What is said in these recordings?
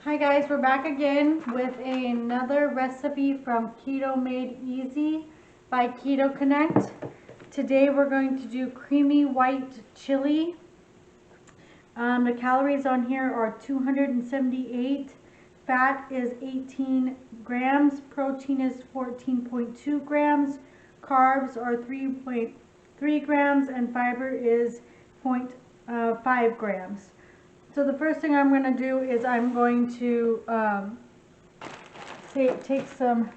Hi guys, we're back again with another recipe from Keto Made Easy by Keto Connect. Today we're going to do creamy white chili. The calories on here are 278. Fat is 18 grams. Protein is 14.2 grams. Carbs are 3.3 grams and fiber is 0.5 grams. So the first thing I'm going to do is I'm going to take some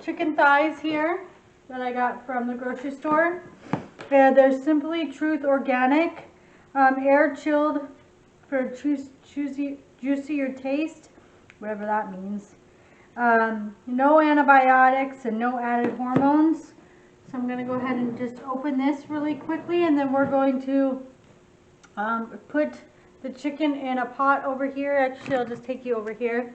chicken thighs here that I got from the grocery store. And they're Simply Truth Organic, air chilled for juicier taste, whatever that means. No antibiotics and no added hormones. So I'm going to go ahead and just open this really quickly, and then we're going to put the chicken in a pot over here. Actually, I'll just take you over here.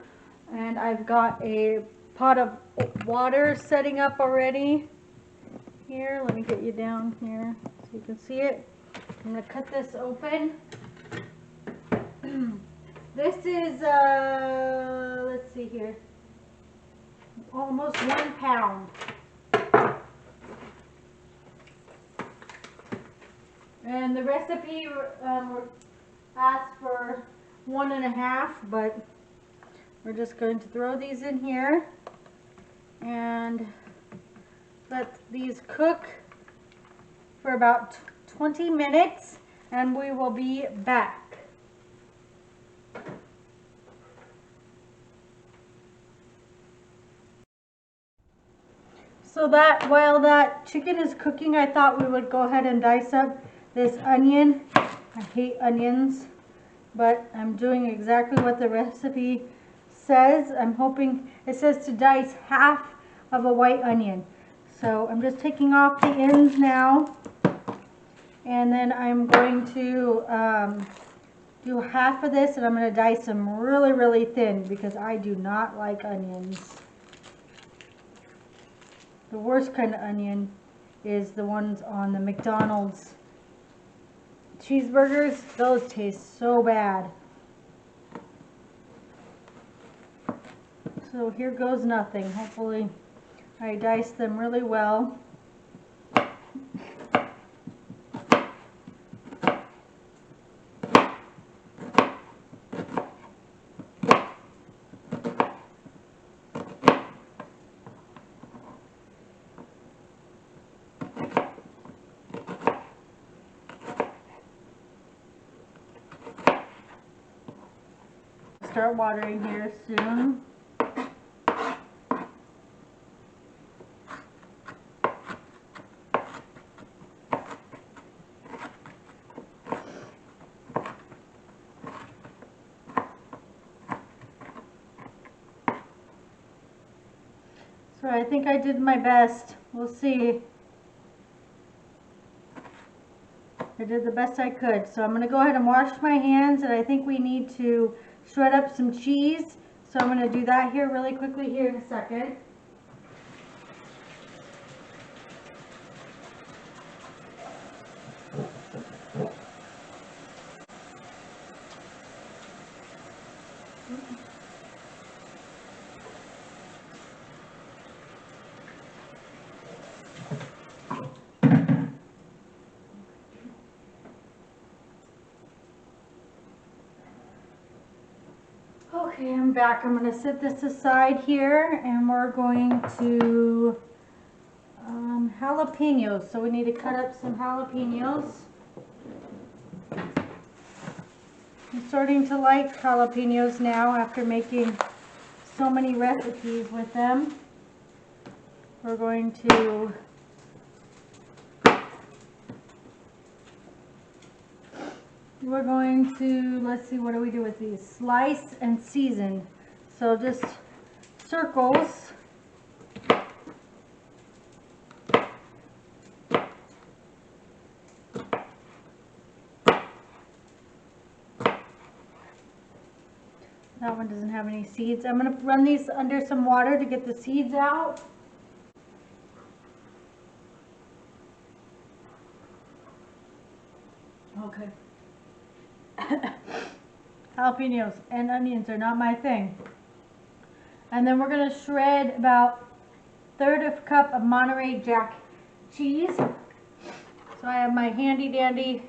And I've got a pot of water setting up already. Here, let me get you down here so you can see it. I'm going to cut this open. This is, let's see here, almost 1 pound. And the recipe asked for 1.5, but we're just going to throw these in here and let these cook for about 20 minutes, and we will be back. So while that chicken is cooking, I thought we would go ahead and dice up this onion. I hate onions, but I'm doing exactly what the recipe says. I'm hoping it says to dice half of a white onion. So I'm just taking off the ends now, and then I'm going to do half of this, and I'm going to dice them really, really thin because I do not like onions. The worst kind of onion is the ones on the McDonald's cheeseburgers. Those taste so bad. So here goes nothing. Hopefully I diced them really well. Start watering here soon. So I think I did my best. We'll see. I did the best I could. So I'm going to go ahead and wash my hands, and I think we need to shred up some cheese. So I'm going to do that here really quickly here in a second. Okay, I'm back. I'm going to set this aside here, and we're going to jalapenos. So we need to cut up some jalapenos. I'm starting to like jalapenos now after making so many recipes with them. We're going to let's see, what do we do with these? Slice and season. So just circles. That one doesn't have any seeds. I'm going to run these under some water to get the seeds out. Okay. Jalapenos and onions are not my thing. And then we're going to shred about 1/3 of a cup of Monterey Jack cheese. So I have my handy dandy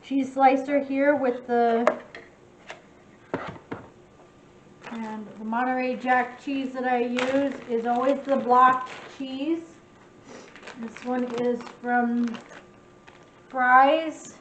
cheese slicer here with the Monterey Jack cheese that I use is always the block cheese. This one is from Fry's.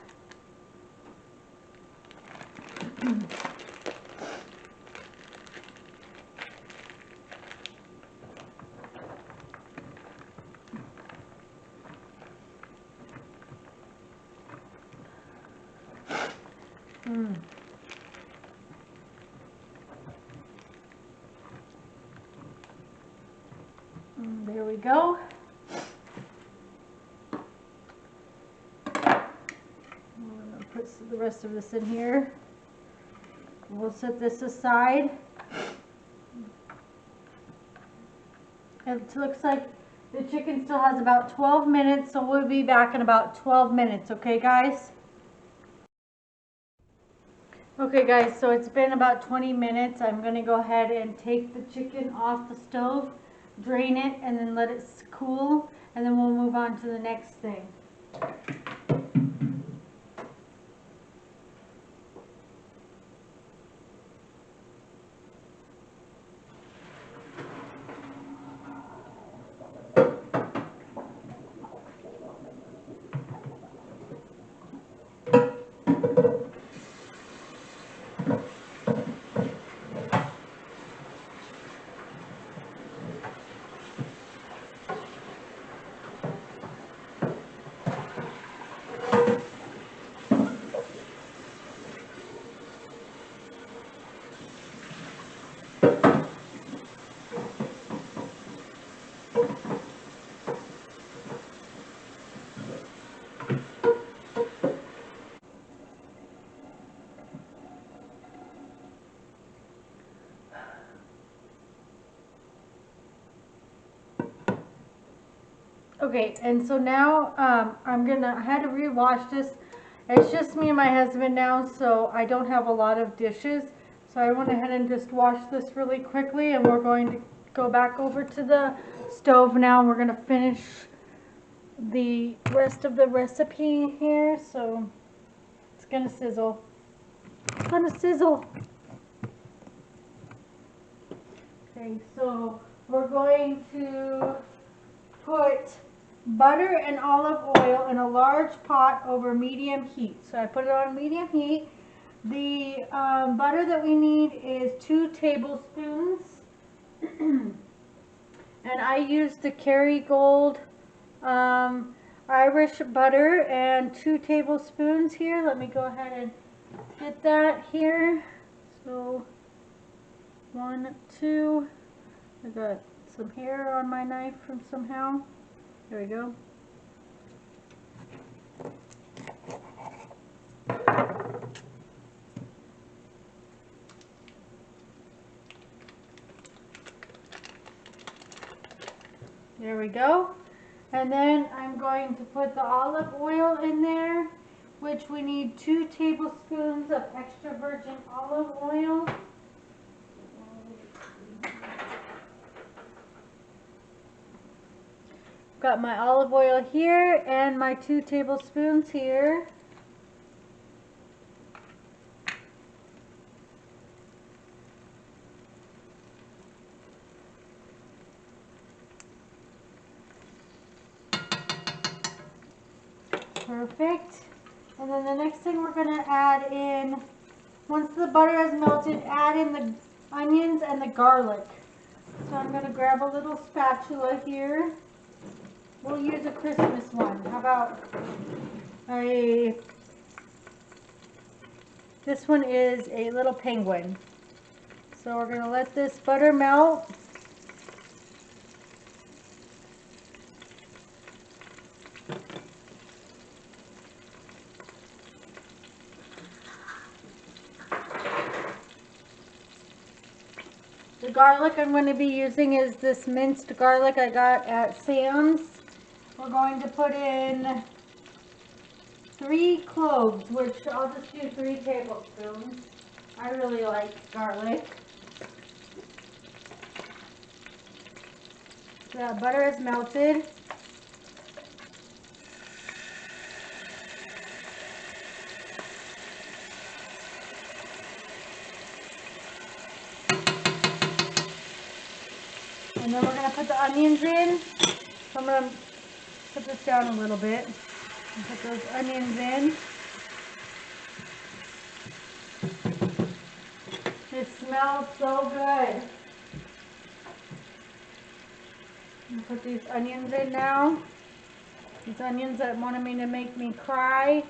There we go. I'm going to put the rest of this in here. We'll set this aside. It looks like the chicken still has about 12 minutes, so we'll be back in about 12 minutes, okay guys? Okay guys, so it's been about 20 minutes. I'm going to go ahead and take the chicken off the stove, drain it, and then let it cool, and then we'll move on to the next thing. Okay, and so now I had to rewash this. It's just me and my husband now, so I don't have a lot of dishes. So I went ahead and just washed this really quickly, and we're going to go back over to the stove now. We're going to finish the rest of the recipe here, so it's going to sizzle. It's going to sizzle. Okay, so we're going to put butter and olive oil in a large pot over medium heat. So I put it on medium heat. The butter that we need is 2 tablespoons. And I use the Kerrygold Irish butter and 2 tablespoons here. Let me go ahead and get that here. So 1, 2. I got some hair on my knife from somehow. There we go. There we go. And then I'm going to put the olive oil in there, which we need 2 tablespoons of extra virgin olive oil. Got my olive oil here and my 2 tablespoons here. Perfect. And then the next thing we're going to add in, once the butter has melted, add in the onions and the garlic. So I'm going to grab a little spatula here. We'll use a Christmas one. How about this one is a little penguin. So we're going to let this butter melt. The garlic I'm going to be using is this minced garlic I got at Sam's. We're going to put in 3 3 cloves, which I'll just do 3 tablespoons. I really like garlic. So that butter is melted. And then we're going to put the onions in. So I'm going to put this down a little bit and put those onions in. It smells so good. I'm going to put these onions in now. These onions that wanted me to make me cry.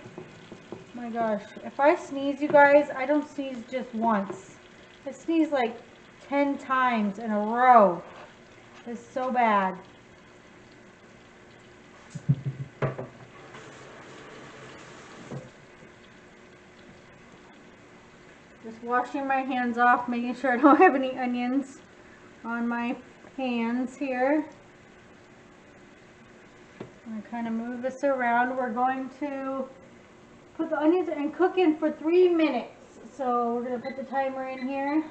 Oh my gosh. If I sneeze, you guys, I don't sneeze just once. I sneeze like 10 times in a row. It's so bad. Just washing my hands off, making sure I don't have any onions on my hands here. I'm going to kind of move this around. We're going to put the onions and cook in for 3 minutes. So we're going to put the timer in here.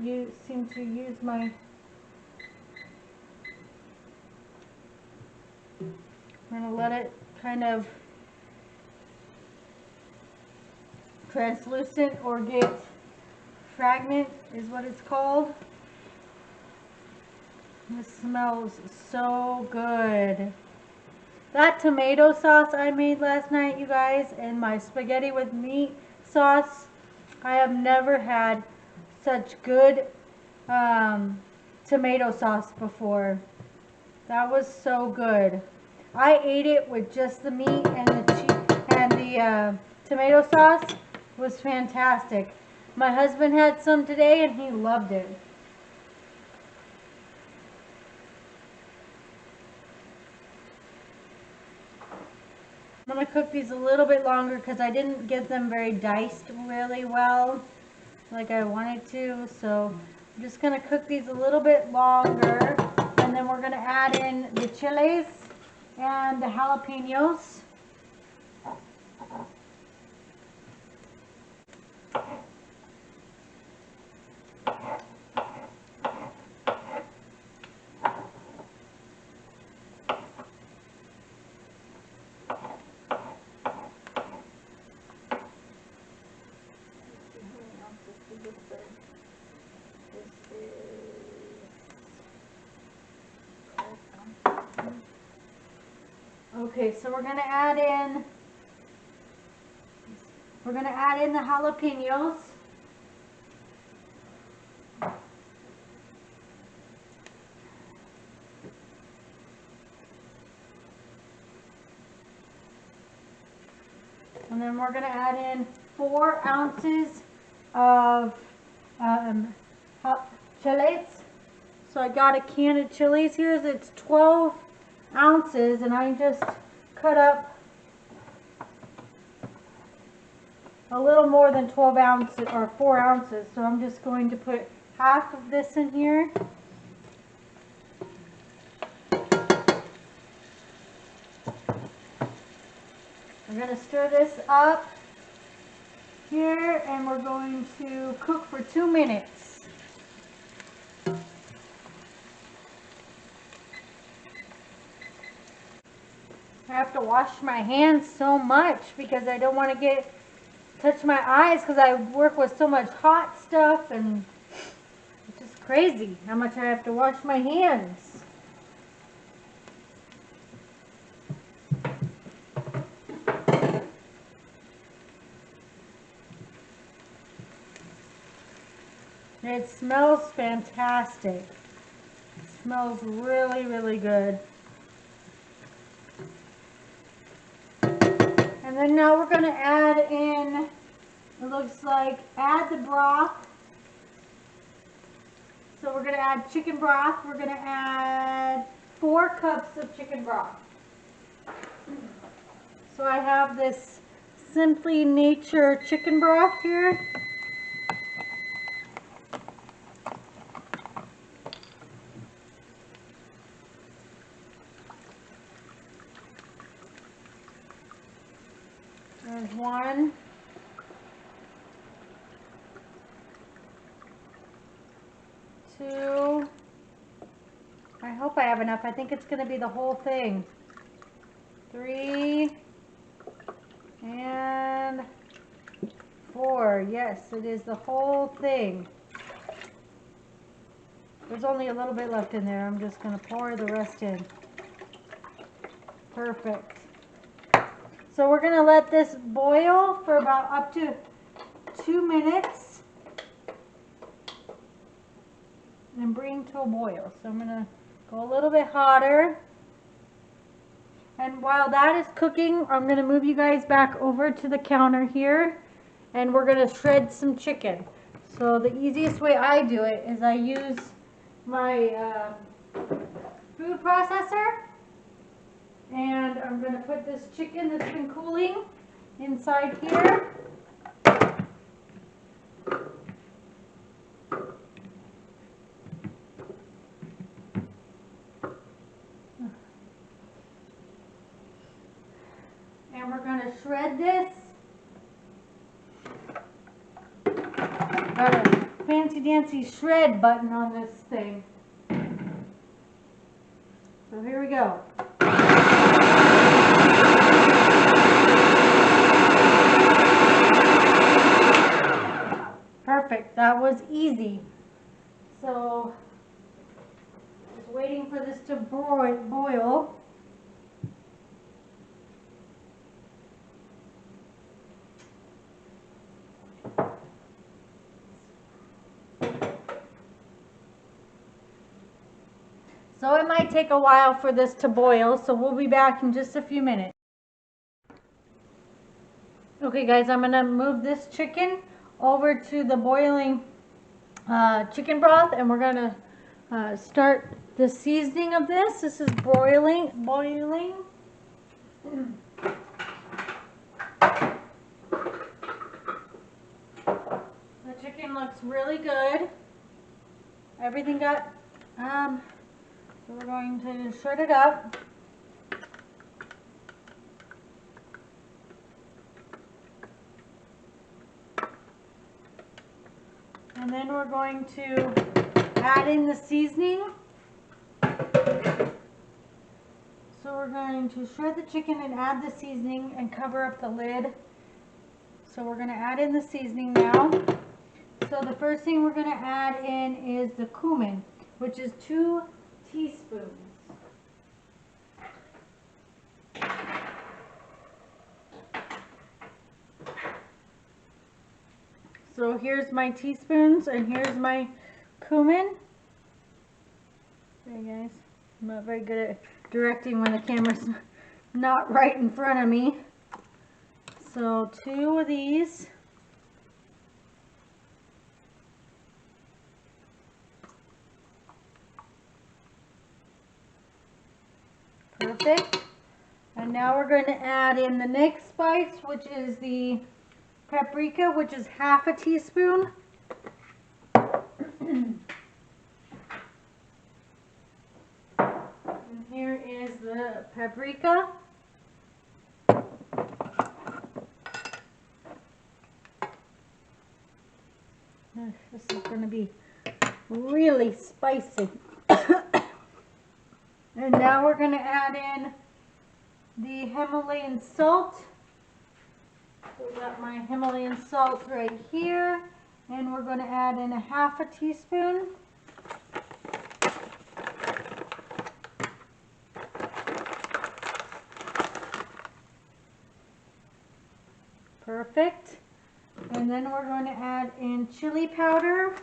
You seem to use my... I'm going to let it kind of translucent or get fragment is what it's called. This smells so good. That tomato sauce I made last night, you guys, and my spaghetti with meat sauce, I have never had such good tomato sauce before. That was so good. I ate it with just the meat and the cheese and the tomato sauce. It was fantastic. My husband had some today and he loved it. I'm going to cook these a little bit longer because I didn't get them very diced really well like I wanted to. So I'm just going to cook these a little bit longer, and then we're going to add in the chilies and the jalapenos. Okay, so we're gonna add in the jalapenos. And then we're gonna add in 4 ounces of chilies. So I got a can of chilies here. It's 12 ounces, and I just cut up a little more than 12 ounces or 4 ounces. So I'm just going to put half of this in here. We're going to stir this up here, and we're going to cook for 2 minutes. I have to wash my hands so much because I don't want to touch my eyes because I work with so much hot stuff, and it's just crazy how much I have to wash my hands. It smells fantastic. It smells really, really good. And then now we're going to add in, it looks like, add the broth. So we're going to add chicken broth. We're going to add 4 cups of chicken broth. So I have this Simply Nature chicken broth here. There's one. Two. I hope I have enough. I think it's going to be the whole thing. 3 and 4. Yes, it is the whole thing. There's only a little bit left in there. I'm just going to pour the rest in. Perfect. So we're going to let this boil for about up to 2 minutes and bring to a boil. So I'm going to go a little bit hotter. And while that is cooking, I'm going to move you guys back over to the counter here, and we're going to shred some chicken. So the easiest way I do it is I use my food processor, and I'm going to put this chicken that's been cooling inside here. And we're going to shred this. Got a fancy dancy shred button on this thing. So here we go. Perfect. That was easy. So just waiting for this to boil. So it might take a while for this to boil, so we'll be back in just a few minutes. Okay guys, I'm going to move this chicken over to the boiling chicken broth, and we're going to start the seasoning of this. This is boiling. The chicken looks really good. Everything got so we're going to shred it up. And then we're going to add in the seasoning. So we're going to shred the chicken and add the seasoning and cover up the lid. So we're going to add in the seasoning now. So the first thing we're going to add in is the cumin, which is 2 teaspoons. So here's my teaspoons and here's my cumin. Okay guys, I'm not very good at directing when the camera's not right in front of me. So 2 of these. Perfect. And now we're going to add in the next spice, which is the paprika, which is half a teaspoon. And here is the paprika. This is going to be really spicy. And now we're going to add in the Himalayan salt. So I've got my Himalayan salt right here. And we're going to add in a half a teaspoon. Perfect. And then we're going to add in chili powder,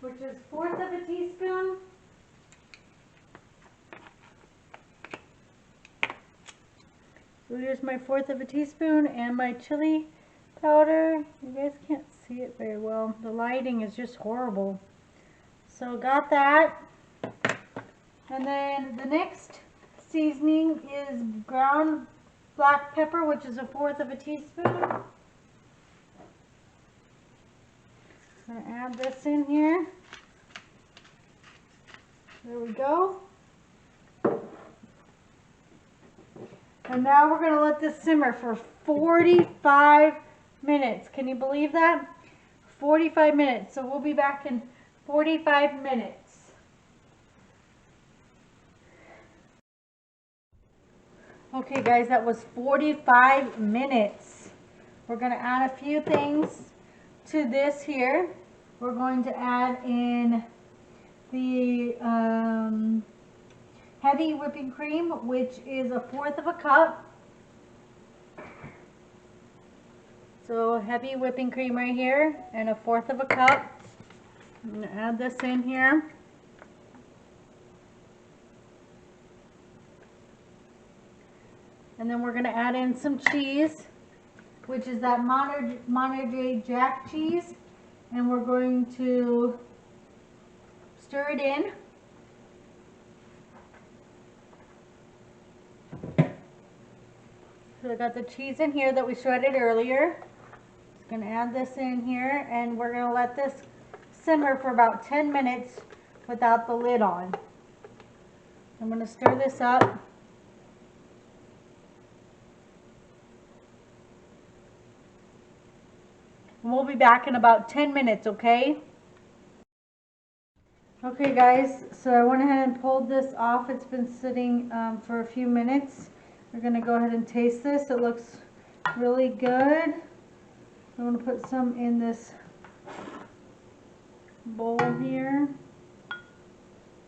which is 1/4 of a teaspoon. So here's my 1/4 of a teaspoon and my chili powder. You guys can't see it very well. The lighting is just horrible. So got that. And then the next seasoning is ground black pepper, which is 1/4 of a teaspoon. I'm going to add this in here. There we go. And now we're going to let this simmer for 45 minutes. Can you believe that? 45 minutes. So we'll be back in 45 minutes. Okay guys, that was 45 minutes. We're going to add a few things to this here. We're going to add in the heavy whipping cream, which is 1/4 of a cup. So heavy whipping cream right here, and 1/4 of a cup. I'm going to add this in here. And then we're going to add in some cheese, which is that Monterey Jack cheese. And we're going to stir it in. So I got the cheese in here that we shredded earlier. Just going to add this in here, and we're going to let this simmer for about 10 minutes without the lid on. I'm going to stir this up. And we'll be back in about 10 minutes, okay? Okay guys, so I went ahead and pulled this off. It's been sitting for a few minutes. We're going to go ahead and taste this. It looks really good. I'm going to put some in this bowl here.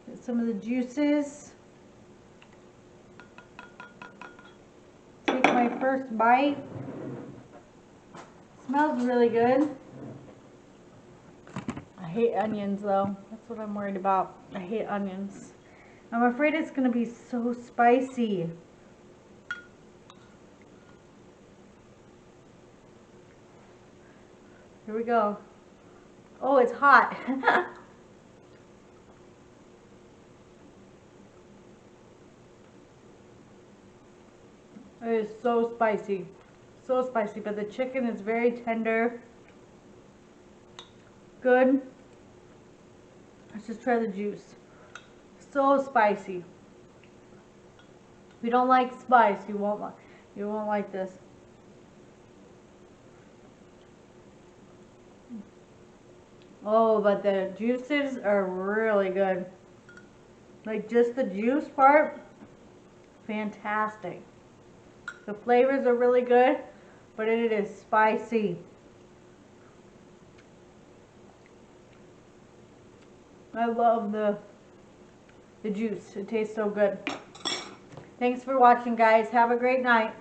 Get some of the juices. Take my first bite. Smells really good. I hate onions though. That's what I'm worried about. I hate onions. I'm afraid it's going to be so spicy. Here we go. Oh, it's hot. It is so spicy. So spicy, but the chicken is very tender. Good. Let's just try the juice. So spicy. If you don't like spice, you won't like this. Oh, but the juices are really good. Like just the juice part, fantastic. The flavors are really good, but it is spicy. I love the juice. It tastes so good. Thanks for watching, guys. Have a great night.